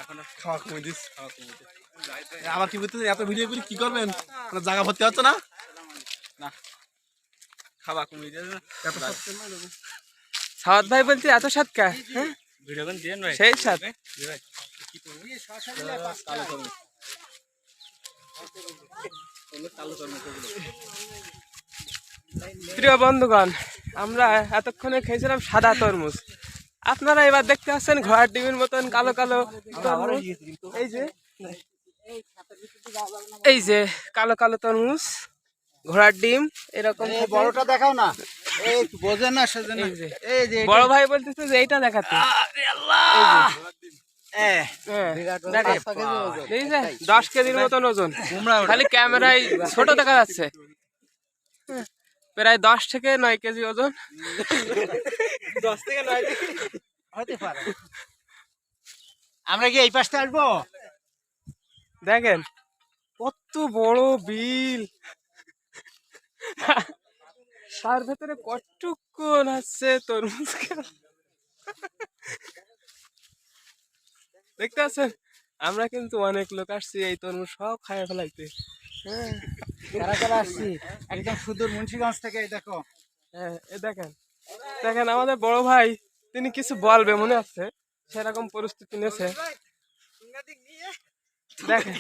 এখন খাওয়া কমে দিস, আবার কি বলতে এত ভিডিও করে কি করবেন? জায়গা ভর্তি হচ্ছে না, না খাওয়া কমে দিয়েছে। সাওয়াত ভাই বলছি এত স্বাদ কা? হ্যাঁ ভিডিও করে দিয়ে ভাই, সেই স্বাদ। প্রিয় বন্ধুগণ, আমরা এতক্ষণে খেয়েছিলাম সাদা তরমুজ। আপনারা এবার দেখতে পাচ্ছেন ঘোড়ার ডিমের মতন কালো কালো তরমুজ। এই যে কালো কালো তরমুজ, ঘোড়ার ডিম এরকম। বড়টা দেখাও না, এই বোঝে না সেজন্য। এই যে বড় ভাই বলতেছে যে এইটা দেখাতে, 10 কেজির মতন ওজন। খালি ক্যামেরায় ছোট দেখা যাচ্ছে, প্রায় 10 থেকে 9 কেজি ওজন। 10 থেকে 9 হতে পারে। আমরা কি এই পাশে আসবো? দেখেন কত বড় বিল, তার ভেতরে কতক্ষণ আছে তরমুজ। দেখতে পাচ্ছেন, আমরা কিন্তু অনেক লোক আসছি এই তরমুজ সব খাইয়ে ফেলাইতে। হ্যাঁ, কারা কারা আসছি একদম সুদূর মুন্সিগঞ্জ থেকে। এই দেখো, হ্যাঁ, এ দেখেন দেখেন আমাদের বড় ভাই, তিনি কিছু বলবে মনে হচ্ছে, সেরকম পরিস্থিতি নিয়েছে। দেখেন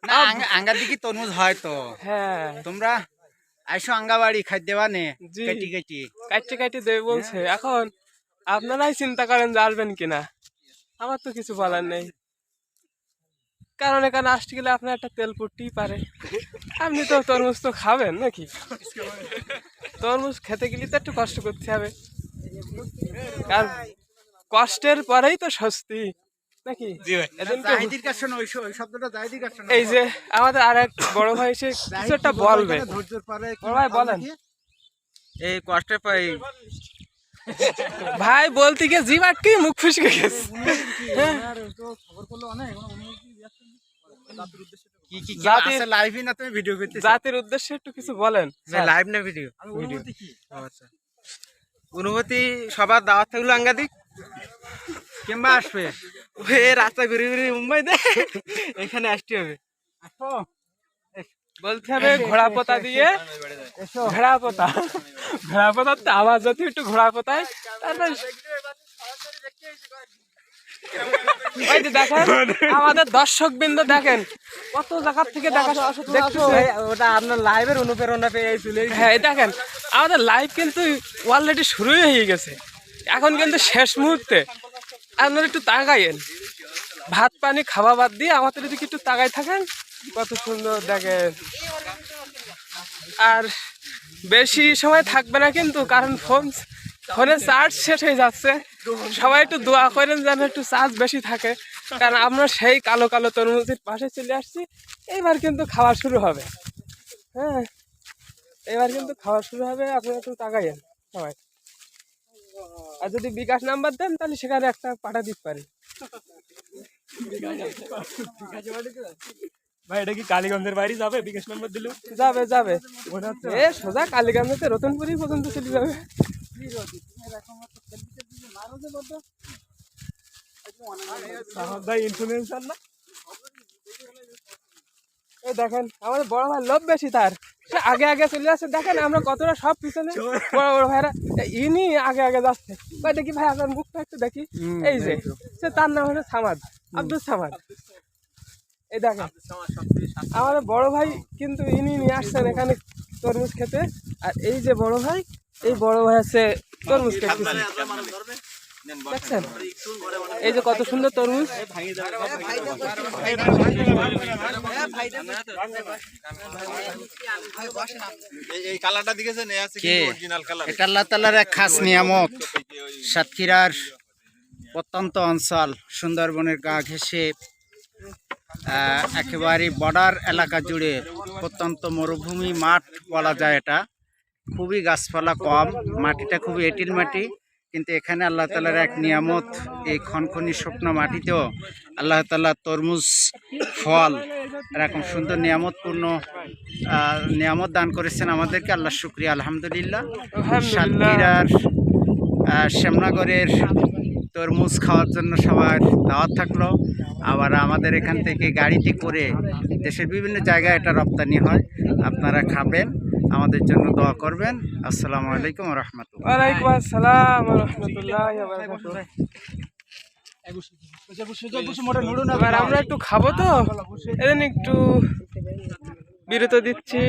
না আঙ্গা দিকে তরমুজ হয় তো। হ্যাঁ, তোমরা আইসো আঙ্গাবাড়ি খাদ্য বানে জি। কেটি কেটি কাটতে কাটতে দেবে বলছে। এখন আপনারাই চিন্তা করেন যে আসবেন কিনা, আমার তো কিছু বলার নেই। কারণ এখানে আসতে গেলে আপনার একটা তেল পড়তেই পারে। আপনি তো তরমুজ তো খাবেন নাকি? তরমুজ খেতে গেলে তো একটু কষ্ট করতে হবে, কারণ কষ্টের পরেই তো স্বস্তি নাকি? জাহিদির কাছে শোনো, ওই শব্দটা জাহিদির কাছে শোনো। এই যে আমাদের আর এক বড় ভাই সে কিছু একটা বলবে। ধৈর্যের পরে বড় ভাই বলেন। এই কষ্টের পাই ভাই বলতে গিয়ে জিভ আটকে মুখ ফুসকে গেছে। কি কি জাতির- আছে লাইভে না তুমি ভিডিও করতেছ? জাতির উদ্দেশ্যে একটু কিছু বলেন। লাইভ না ভিডিও? অনুভূতি কি? আচ্ছা, অনুভূতি সবার দাওয়াত থাকলো আঙ্গাদিক কিংবা আসবে রাস্তা ঘুরে ঘুরে মুম্বাই দে, এখানে আসতে হবে। আসো, বলতে হবে ঘোড়া পোতা দিয়ে, ঘোড়া পোতা, ঘোড়া পোতার তো আওয়াজ যদি একটু ঘোড়া পোতায়, তারপর ওই যে দেখেন আমাদের দর্শক বৃন্দ দেখেন কত জায়গার থেকে দেখা দেখতেছে। ওটা আপনার লাইভের অনুপ্রেরণা পেয়ে চলে। হ্যাঁ, এই দেখেন আমাদের লাইভ কিন্তু অলরেডি শুরুই হয়ে গেছে, এখন কিন্তু শেষ মুহূর্তে। আপনারা একটু তাকাইয়েন, ভাত পানি খাওয়া বাদ দিয়ে আমাদের দিকে একটু তাকাই থাকেন, কত সুন্দর দেখেন। আর বেশি সময় থাকবে না কিন্তু, কারণ ফোনে চার্জ শেষ হয়ে যাচ্ছে। সবাই একটু দোয়া করেন যেন একটু চার্জ বেশি থাকে, কারণ আমরা সেই কালো কালো তরমুজের পাশে চলে আসছি। এইবার কিন্তু খাওয়া শুরু হবে। হ্যাঁ, এবার কিন্তু খাওয়া শুরু হবে, আপনারা একটু তাকাইয়েন সবাই। আর যদি বিকাশ নাম্বার দেন তাহলে সেখানে একটা পাঠা দিতে পারি। ভাই এটা কি কালীগঞ্জের বাইরে যাবে? বিকাশ নম্বর দিল যাবে যাবে, এ সোজা কালীগঞ্জে রতনপুরি পর্যন্ত চলে যাবে। ভাই ইনফ্লুয়েন্সার না? এই দেখেন আমাদের বড় ভাই লোভ বেশি, তার সে আগে আগে চলে যাচ্ছে। দেখেন আমরা কতটা সব পিছনে, বড় বড় ভাইরা ইনি আগে আগে যাচ্ছে। ভাই দেখি ভাই আপনার মুখটা একটু দেখি। এই যে সে, তার নাম হলো সামাদ, আব্দুল সামাদ। এই দেখেন আমাদের বড় ভাই কিন্তু ইনি নিয়ে আসছেন এখানে তরমুজ খেতে। আর এই যে বড় ভাই, এই বড় ভাই আছে তরমুজ খেতে। দেখছেন এই যে কত সুন্দর তরমুজ। এই কালারটা দেখেছেন, এই আছে কি অরিজিনাল কালার। এটা আল্লাহ তাআলার এক খাস নিয়ামত। সাতক্ষীরার প্রত্যন্ত অঞ্চল সুন্দরবনের গা ঘেঁষে একেবারে বর্ডার এলাকা জুড়ে প্রত্যন্ত মরুভূমি মাঠ বলা যায়। এটা খুবই গাছপালা কম, মাটিটা খুবই এঁটেল মাটি, কিন্তু এখানে আল্লাহ তাআলার এক নিয়ামত। এই খনখনি শুকনো মাটিতেও আল্লাহ তাআলা তরমুজ ফল এরকম সুন্দর নিয়ামতপূর্ণ নিয়ামত দান করেছেন আমাদেরকে। আল্লাহ শুকরিয়া, আলহামদুলিল্লাহ। সাতক্ষীরার শ্যামনগরের তরমুজ খাওয়ার জন্য সবার দাওয়াত থাকলো। আবার আমাদের এখান থেকে গাড়িতে করে দেশের বিভিন্ন জায়গায় এটা রপ্তানি হয়। আপনারা খাবেন, আমাদের জন্য দোয়া করবেন। আসসালামু আলাইকুম ওয়া রাহমাতুল্লাহ। ওয়ালাইকুম আসসালাম ওয়া রাহমাতুল্লাহি ওয়া বারাকাতুহু। এবার আমরা একটু খাবো তো, এজন্য একটু বিরত দিচ্ছি।